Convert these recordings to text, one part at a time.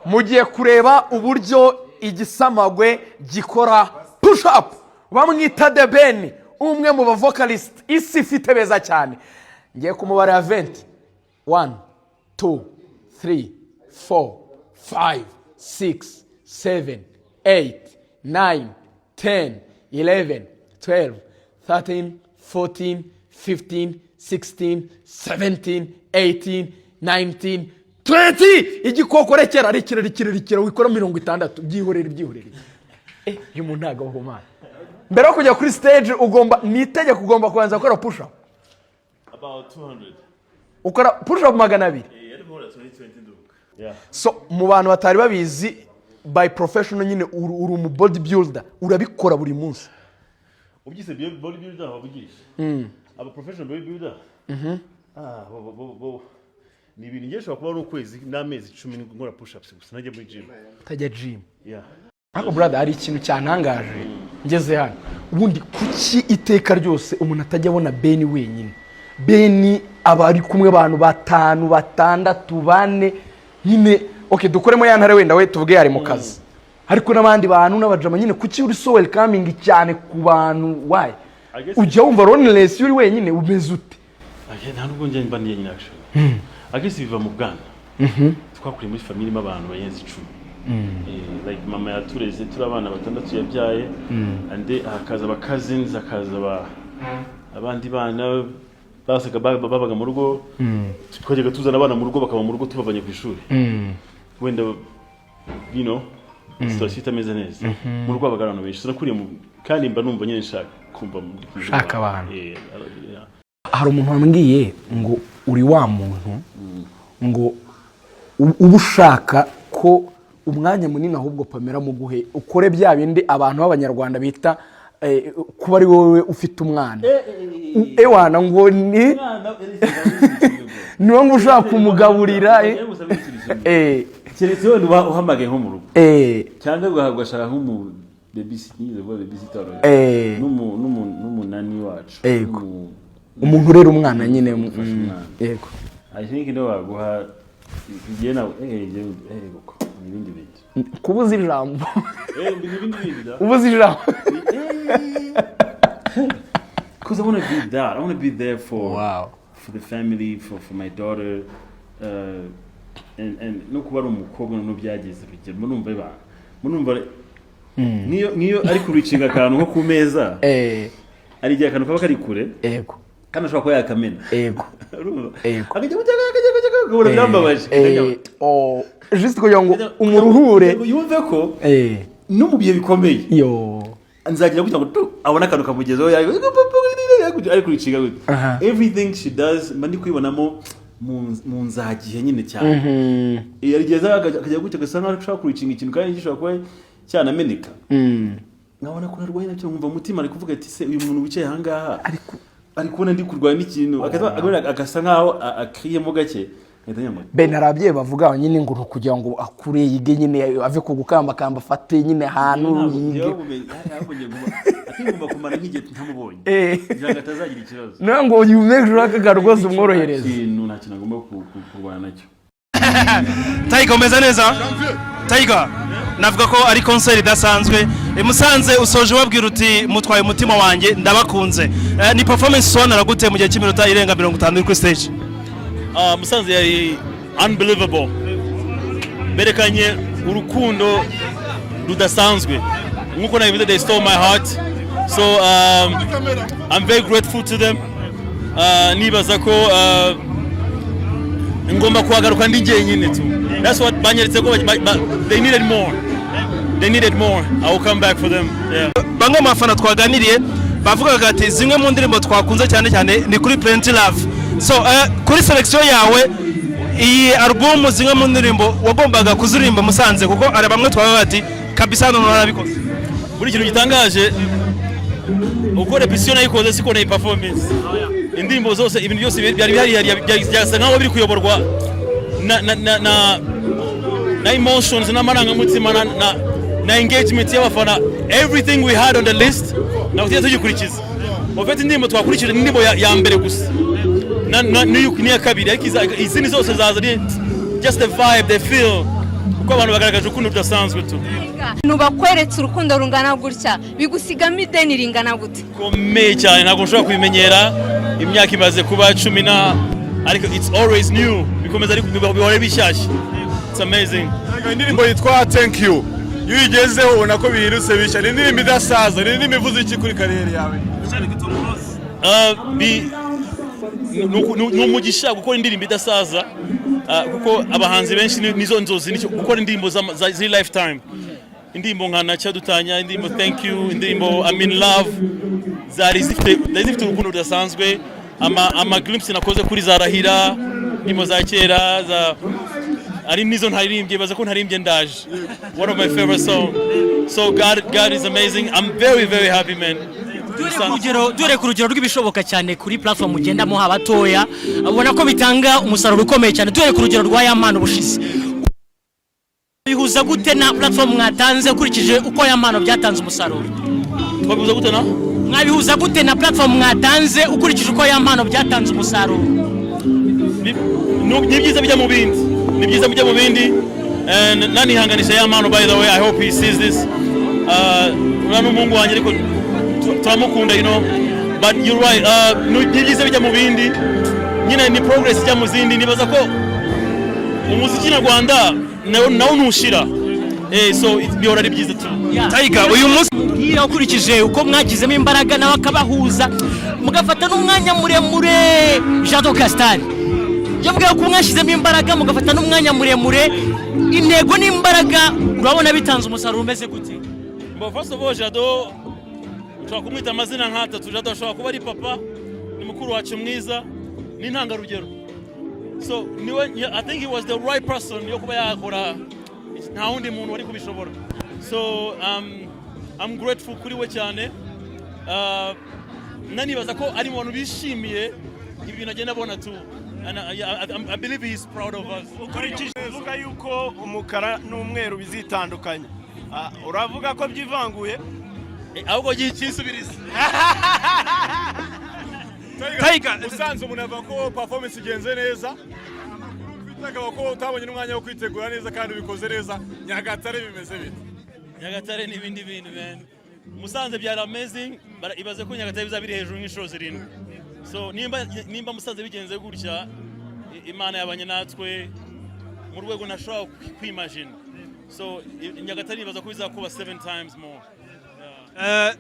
mugiye kureba uburyo igisamagwe gikora push up. Bamwita The Ben, umwe mu vocalist isi ifite beza cyane. Ngiye kumubara ya 20. 1 2 3 4 5 6 7 8 9 10 11 12 13 14 15 16 17 18 19 20. Igikokorekera rikira wikora 60 byihorere. Uyu muntu ntago humana. Mbere yo kujya kuri stage ugomba nitegeka ugomba kubanza gukora push up. About 200. Ukora push up 200. Yeah. So mu bantu batari babizi by professional nyine uri mu bodybuilder urabikora buri munsi. Ubyise bodybuilder wabugisha. Aba professional bodybuilder. Ni ibintu ngesho kuba ari ukwezi n'amezi 10 nkora push ups gusa najye muri gym. Tajya gym. Yeah. Ako brother hari ikintu cyantangaje ngeze hano. Ubundi kuki iteka ryose umuntu atajya abona Ben wenyine. Ben aba ari kumwe abantu 5 6 4 nyine okay dukoremo ya ntare wenda we tuvuge yari mu kazi. Ariko nabandi bantu n'abajama nyine kuki uri so welcoming cyane ku bantu why? Ujya wumva loneliness uri wenyine umeze ute? Nta nubwo njye mba niye nyine actually. Agese biva mu bwana. Twakuriye muri family m'abantu bayenze 10. Like mama yatureze turi abana 6 yabyaye and akaza aba cousins akaza abandi bana basaga babaga mu rugo twajyaga tuzana abana mu rugo bakaba mu rugo tubavanye ku ishuri wenda you know sita ameze neza mu rugo abagarano benshi nakuriye kandi mba numva nyine nshaka kumva shaka abantu. Hari umuntu wambwiye ngo uri wa muntu ngo ubushaka ko umwanya munini ahubwo Pamela muguhe ukore bya bindi abantu b'abanyarwanda bita kuba ari wowe ufite umwana. Ewana ngo ni niwo ngushaka kumugaburira keretse wone uhamagaye nko mu rugo cyangwa ugahabwa shaka nk'umu babysitter n'umunani wacu umuntu rero umwana nyine yego I think no waguha igiye nawe guko ibindi bintu kubuza ijambo ubuza ijambo because I want to be that. I want to be there for the family, for my daughter, and no kuba umukobwa no byageze bigera munumva niyo ari kuricinga akantu nko ku meza ari giye akantu kaba kari kure yego kana shaka ko yakamena yego akajya kubura byambabaje just kugira ngo umuruhure yumve ko no mu bihe bikomeye nzagira kugira ngo abona akantu kamugezeho ari kuricinga everything she does mandi kwibonamo mu nzagihe nyine cyane yarigeza akajya gutya gasanga ashaka kuricinga ikintu kandi gishobora kuba cyanameneka nkabona ko narwaye nacyo nkumva umutima ari kuvuga ati se uyu muntu wicaye ahangaha ari kubona ndi kurwanya n'ikintu agasa nkaho akiyemo gake Ben arabye bavuga nyine ngo kugira ngo akure yige nyine ave ku gukamba afate nyine ahantu atingumva kumara nk'igihe ntamubonye kugira ngo atazagira ikibazo nango you make sure akagarwaza umworohereza ikintu nta kintu agomba kurwana nacyo. Tiger umeze neza Tiger navuga ko ari concert idasanzwe Musanze usoje wabwira uti mutwaye umutima wanjye ndabakunze ni performance sonara gute mu gihe cy'iminota irenga 50 kuri stage? Musanze yari unbelievable berekanye urukundo rudasanzwe nkuko nabivuze they stole my heart so I'm very grateful to them nibaza ko ngomba kuhagaruka ndi jyenyine tu that's what banyeretse ko they needed more I will come back for them. Bamwe mu bafana twaganiriye bavugaga ati zimwe mu ndirimbo twakunze cyane ni kuri Plenty Love. So kuri selection yawe iyi album zimwe mu ndirimbo wagombaga kuzirimba Musanze kuko ari bamwe twabaga ati kabisa none narabikoze. Buri kintu gitangaje uko repetition ayikoze siko na performance indirimbo zose ibintu byose byari byasa nkaho biri kuyoborwa na emotions n'amarangamutima na engagement y'abafana everything we had on the list na kutiya tugikurikiza ofete indirimbo twakurikije indirimbo ya mbere gusa niya kabiri ariko izindi zose zaza just the vibe they feel kuko abantu bagaragaje ukuntu udasanzwe tu nubakweretse urukundo rungana gutya bigusigamo ideni ringana gute komeye cyane ntabwo nshobora kubimenyera imyaka imaze kuba 10 ariko it's always new bikomeza ariko bihora bishyashya it's amazing indirimbo yitwa thank you iyo uyigezeho ubona ko bihindutse bishya ni indirimbo idasaza ni imivuze iki kuri kariyeri yawe ni umugisha gukora indirimbo idasaza kuko abahanzi benshi nizo nzozi gukora indirimbo ziri lifetime indirimbo nka Nacyadutanya indirimbo thank you indirimbo I'm in love zari zifite urukundo rudasanzwe ama glimpse nakoze kuri Zarahira indirimbo za kera ari nizo ntaririmbye baza ko ntarimbye ndaje one of my favorite songs so God is amazing I'm very very happy man dore ku rugero rw'ibishoboka cyane kuri platform ugendamo abatoya ubona ko bitanga umusaruro ukomeye cyane dore ku rugero rwa Yamano bushize bihuza gute na platform mwatanze ukurikije uko Yamano byatanze umusaruro twabihuza gute na mwabihuza gute na platform mwatanze ukurikije uko Yamano byatanze umusaruro ni byiza bijya mu bindi nani hanganisha Yamano by the way I hope he sees this urano Mungu wanjye ariko turamukunda you know but you're right ni byiza bijya mu bindi nyine ni progress ijya mu zindi nibaza ko umuziki nyarwanda nawo nushira so bihora ari byiza tu Tiger uyu munsi ngira ukurikije uko mwagizemo imbaraga nawe akabahuza mugafata n'umwanya muremure Jado Castani yavuga ko mwashizemo imbaraga mugafata n'umwanya muremure intego n'imbaraga urabona bitanze umusaruro umeze gute first of all Jado ushobora kumwita amazina nk'atatu Jado ashobora kuba ari papa ni mukuru wacu mwiza ni ntangarugero so I think he was the right person yo kuba yakora nta wundi muntu wari kubishobora so I'm grateful kuri we cyane nanibaza ko ari mu bantu bishimiye ibintu agenda abona tu and I believe he is proud of us ukurikije uvuga yuko umukara n'umweru bizitandukanye uravuga ko byivanguye ahubwo cyisubiriza Tiger usanze umuntu avuga ko performance igenze neza akaba ko utabonye n'umwanya wo kwitegura neza kandi ubikoze neza Nyagatare bimeze bite Nyagatare n'ibindi bintu man Musanze byari amazing ibaze ko Nyagatare bizabiri hejuru nk'inshuro 7 so nimba Musanze bigenze gutya Imana yabanye natwe mu rwego nashobora kwimagine so Nyagatare ibaza ko bizakuba 7 times more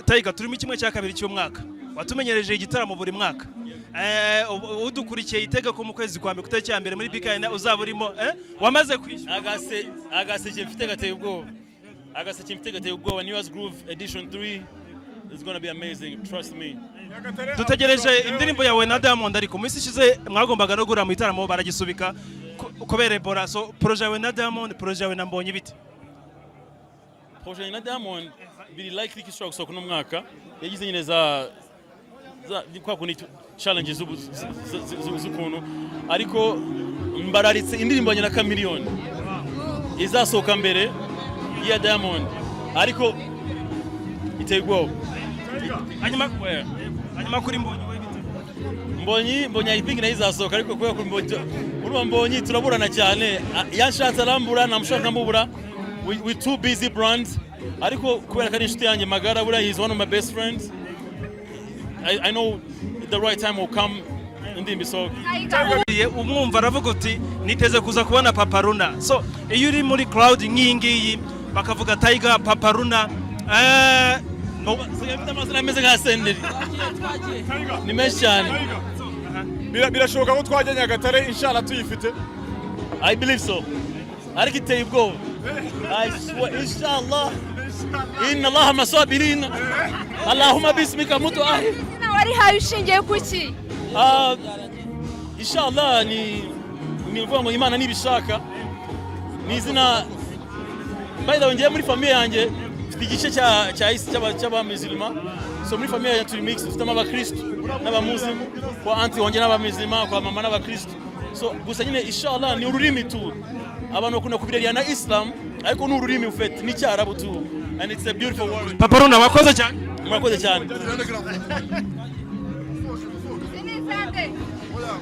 Tiger turimo kimwe cya kabiri cy'umwaka watumenyereje igitaramo buri mwaka udukurikiye iteka ko mu kwezi kwa mbere cya mbere muri BKN uzaba urimo wamaze kwishyura agaseke mfite gateye ubwoba New Year's Groove edition 3 is going to be amazing trust me dutegereje indirimbo yawe na Diamond ariko mu isi ishize mwagombaga no gura mu itaramo baragisubika kubera Ebola so projet yawe na Diamond projet yawe na Mbonyi bite projet na Diamond biri likely kishobora gusohoka no mwaka yagize nyine za kwa kuni challenges z'ukuntu ariko mbararitse indirimbo na Chameleone izasohoka mbere ya Diamond ariko iteye ubwoba hanyuma kuri Mbonyi I think nayo izasohoka ariko kubera ko Mbonyi turaburana cyane yanshatse arambura namushaka nkamubura we too busy brands ariko kubera ko inshuti yanjye magara bura he is one of my best friends I know the right time will come indirimbo isohoka umwumva aravuga uti niteze kuza kubona Papa Runa so iyo uri muri crowd nk'iyingiyi bakavuga Tiger Papa Runa Sigafite amazina ameze nka Senderi ni menshi cyane birashoboka ko twajya Nyagatare inshallah tuyifite I believe so ariko iteye ubwoba I swear inshallah inna Allah masabirin Allahumma bismika mutu ahi wari haye ushingiye kuki inshallah ni uvuga ngo Imana nibishaka ni izina by the way ngiye muri famille yanjye igice cy'abamuzilima so muri famille yanjye turi mix dufitemo abakristo n'abamuzimu kwa anti wanjye n'abamuzilima kwa mama n'abakristo so gusa nyine inshallah ni ururimi tu abantu bakunda kubirariya na Islam ariko ni ururimi ufite ni cyarabu tu and it's a beautiful word Papa Runa wakoze cyane murakoze cyane Olha.